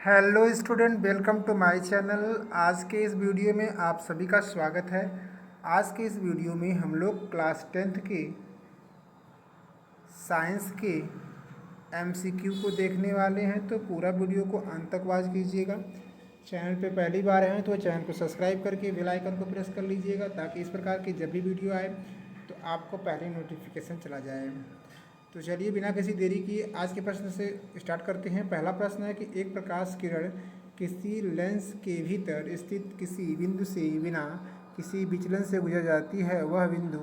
Hello student, welcome to my channel. आज के इस वीडियो में आप सभी का स्वागत है। आज के इस वीडियो में हम लोग क्लास 10th के साइंस के एमसीक्यू को देखने वाले हैं, तो पूरा वीडियो को अंत तक वॉच कीजिएगा। चैनल पे पहली बार आए तो चैनल को सब्सक्राइब करके बेल आइकन को प्रेस कर लीजिएगा, ताकि इस प्रकार की जब भी वीडियो आए तो आपको पहले नोटिफिकेशन चला जाए। तो चलिए बिना किसी देरी किए आज के प्रश्न से स्टार्ट करते हैं। पहला प्रश्न है कि एक प्रकाश किरण किसी लेंस के भीतर स्थित किसी बिंदु से बिना किसी विचलन से गुजर जाती है, वह बिंदु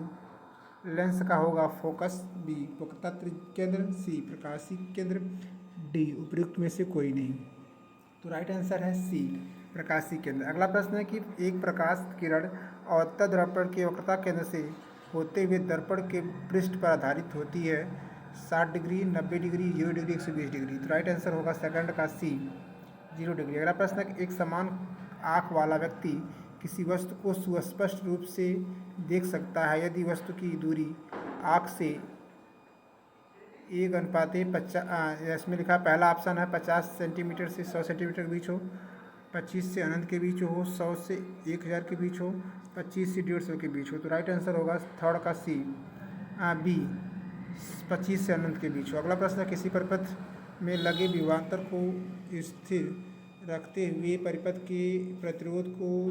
लेंस का होगा फोकस, बी वक्रता केंद्र, सी प्रकाशीय केंद्र, डी उपयुक्त में से कोई नहीं। तो राइट आंसर है सी प्रकाशीय केंद्र। अगला प्रश्न है कि एक प्रकाश किरण अवतल दर्पण के वक्रता केंद्र से होते हुए दर्पण के पृष्ठ पर आधारित होती है 60 डिग्री, 90 डिग्री, 0 डिग्री, 120 डिग्री। तो राइट आंसर होगा सेकंड का सी 0 डिग्री। अगला प्रश्न है कि एक समान आँख वाला व्यक्ति किसी वस्तु को सुस्पष्ट रूप से देख सकता है यदि वस्तु की दूरी आँख से 1:50, इसमें लिखा पहला ऑप्शन है 50 सेंटीमीटर से 100 सेंटीमीटर के बीच हो, 25 से अनंत के बीच हो, 100 से 1000 के बीच हो, 25 से 150 के बीच हो। तो राइट आंसर होगा थर्ड का सी बी 25 से अनंत के बीच हो। अगला प्रश्न है किसी परिपथ में लगे विभवांतर को स्थिर रखते हुए परिपथ के प्रतिरोध को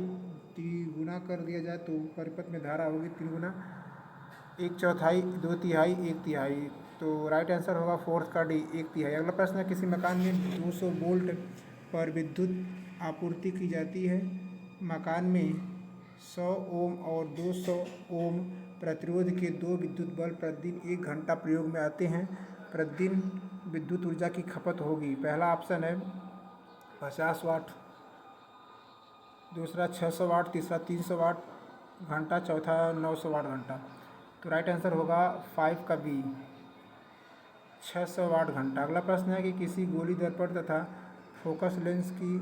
तिगुना कर दिया जाए तो परिपथ में धारा होगी 3 गुना, 1/4, 2/3, 1/3। तो राइट आंसर होगा फोर्थ का डी 1/3। अगला प्रश्न है किसी मकान में 200 वोल्ट पर विद्युत आपूर्ति की जाती है। मकान में 100 ओम और 200 ओम प्रतिरोध के 2 विद्युत बल्ब प्रतिदिन 1 घंटा प्रयोग में आते हैं। प्रतिदिन विद्युत ऊर्जा की खपत होगी। पहला ऑप्शन है 50 वाट, दूसरा 600 वाट, तीसरा 300 वाट घंटा, चौथा 900 वाट घंटा। तो राइट आंसर होगा 5 का बी 600 वाट घंटा। अगला प्रश्न है कि किसी गोली दर्पण तथा फोकस लेंस की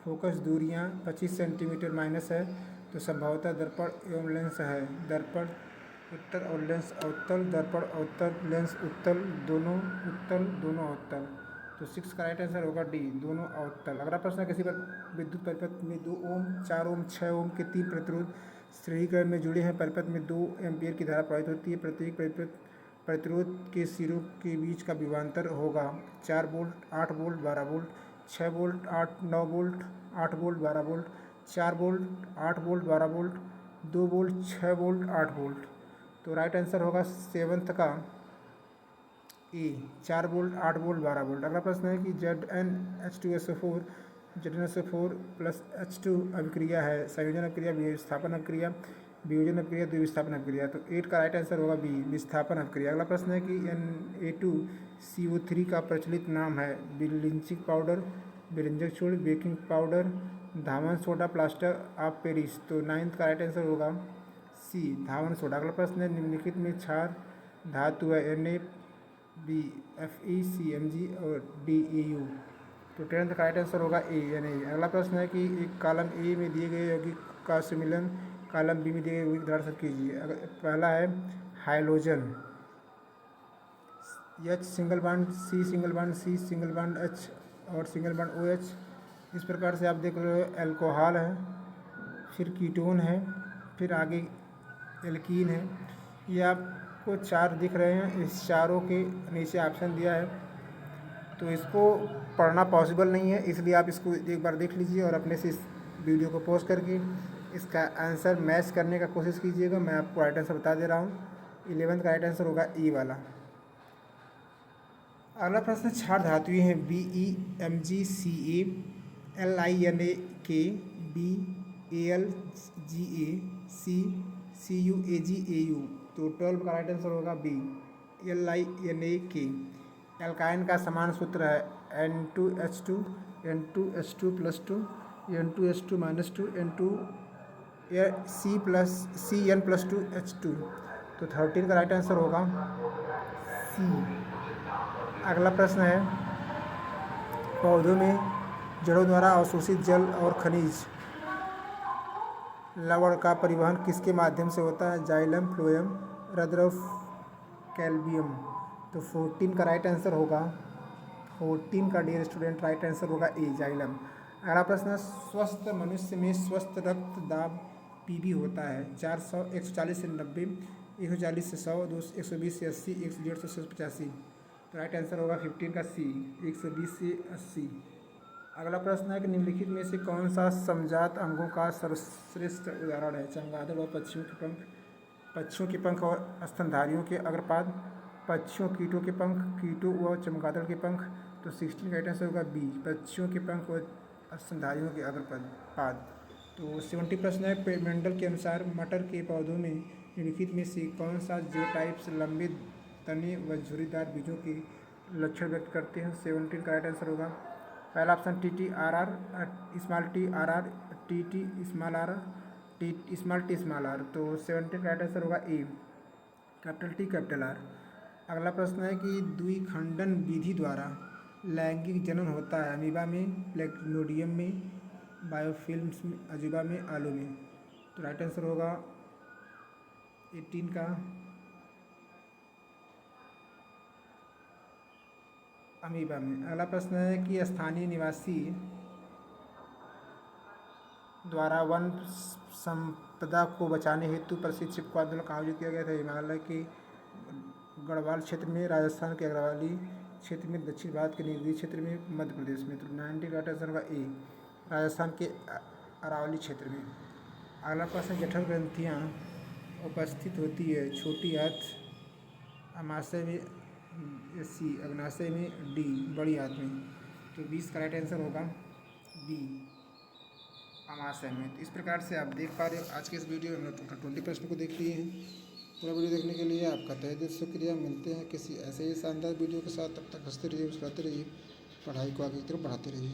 फोकस दूरियां 25 सेंटीमीटर माइनस है, तो संभवतः दर्पण एवं लेंस है। दर्पण उत्तल और लेंस अवतल, दर्पण अवतल, लेंस उत्तल, दोनों उत्तल, दोनों अवतल। तो 6 का राइट आंसर होगा डी दोनों अवतल। अगला प्रश्न किसी पर विद्युत परिपथ में 2 ओम, 4 ओम, 6 ओम के 3 प्रतिरोध श्रेणीक्रम में जुड़े हैं। परिपथ में 2 एम्पियर की धारा प्रवाहित होती है। प्रत्येक प्रतिरोध के सिरों के बीच का विभवांतर होगा 4 volt, 8 volt, 12 volt, 6 volt, 9 volt, 8 volt, 12 volt, 4 volt, 8 volt, 12 volt, 2 volt, 6 volt, 8 volt. तो राइट आंसर होगा 7th का ए 4 वोल्ट, 8 वोल्ट, 12 वोल्ट। अगला प्रश्न है कि ZnH2SO4 ZnSO4 प्लस H2 अभिक्रिया है। संयोजन अभिक्रिया, विस्थापन अभिक्रिया, वियोजन अभिक्रिया, द्विविस्थापन अभिक्रिया। तो 8 का राइट आंसर होगा बी विस्थापन अभिक्रिया। अगला प्रश्न है कि Na2CO3 का प्रचलित नाम है। ब्लीचिंग पाउडर, बेरिंजक चूर्ण, baking powder, Dhawan soda, plaster of Paris. तो 9th का राइट आंसर होगा सी धावन सोडा। अगला प्रश्न है निम्नलिखित में क्षार धातु है Na, Fe, Cmg और DAU। तो 10th का राइट आंसर होगा ए Na। अगला प्रश्न है कि एक कॉलम ए में दिए गए यौगिक का सम्मिलन कॉलम बी में दिए गए यौगिक द्वारा सब कीजिए। पहला है hydrogen, H single bond, C single bond, C single bond, H और सिंगल बॉन्ड OH। इस प्रकार से आप देख रहे हो एल्कोहल है, फिर कीटोन है, फिर आगे एल्कीन है। ये आपको 4 दिख रहे हैं। इस चारों के नीचे ऑप्शन दिया है, तो इसको पढ़ना पॉसिबल नहीं है, इसलिए आप इसको एक बार देख लीजिए और अपने से इस वीडियो को पॉज करके इसका आंसर मैच करने का कोशिश कीजिएगा। मैं आपको राइट आंसर बता दे रहा हूँ। 11th का राइट आंसर होगा ई वाला। अगला प्रश्न क्षार धातुएं हैं BeMgCa, LiNaK, BAlGa, CuAgAu। तो 12 का राइट आंसर होगा बी LiNaK। एल्काइन का समान सूत्र है N2H2, N2H2+2, N2H2-2, Cn+2H2। तो 13 का राइट आंसर होगा सी। अगला प्रश्न है पौधों में जड़ों द्वारा अवशोषित जल और खनिज लवण का परिवहन किसके माध्यम से होता है? जाइलम, फ्लोएम, रद्रफ, कैल्बियम। तो 14 का राइट आंसर होगा 14 का डियर स्टूडेंट राइट आंसर होगा ए जाइलम। अगला प्रश्न है, स्वस्थ मनुष्य में स्वस्थ रक्त दाब पीबी होता है 400 140 से 90, 140 से 100, 120 से 80, 150 से 85। तो राइट आंसर होगा 15 का सी 120 से 80। अगला प्रश्न है कि निम्नलिखित में से कौन सा समजात अंगों का सर्वश्रेष्ठ उदाहरण है? चमगादड़ और पक्षियों के पंख और स्तनधारियों के अग्रपाद, पक्षियों कीटों के पंख, कीटों व चमगादड़ के पंख। तो 16 का राइट आंसर होगा बी पक्षियों के पंख और स्तनधारियों के अग्रपाद। तो 70 प्रश्न है, पेमेंडल के अनुसार मटर के पौधों में निम्नलिखित में से कौन सा जियोटाइप्स लंबे तने व झुर्रीदार बीजों के लक्षण व्यक्त करते हैं? 17 का राइट आंसर होगा पहला option T T R R, small T R R, T T small R, T small R. तो 17 का राइट आंसर होगा a capital T capital R. अगला प्रश्न है कि द्विखंडन विधि द्वारा लैंगिक जनन होता है अमीबा में, प्लेक्नोडियम में, बायोफिल्म्स में, अजूबा में, आलू में। तो राइट आंसर होगा 18 का अमीबा में। अगला प्रश्न है कि स्थानीय निवासी द्वारा वन संपदा को बचाने हेतु प्रशिक्षक को आंदोलन कहाँ आयोजित किया गया था? हिमालय के गढ़वाल क्षेत्र में, राजस्थान के अग्रवाली क्षेत्र में, दक्षिण भारत के नगरीय क्षेत्र में, मध्य प्रदेश में। तो 90 का आंसर होगा ए राजस्थान के अरावली क्षेत्र में। अगला प्रश्न, जठर ग्रंथियाँ उपस्थित होती है छोटी आंत अमाशय में, सी अग्नाशय में, डी बड़ी आंत में। तो 20 का राइट आंसर होगा बी अमाशय में। तो इस प्रकार से आप देख पा रहे हो आज के इस वीडियो में हमने टोटल 20 प्रश्न को देख लिए हैं। पूरा वीडियो देखने के लिए आपका तहे दिल से शुक्रिया। मिलते हैं किसी ऐसे ही शानदार वीडियो के साथ, तब तक हंसते रहिए, मुस्कुराते रहिए, पढ़ाई को आगे की तरफ बढ़ाते रहिए।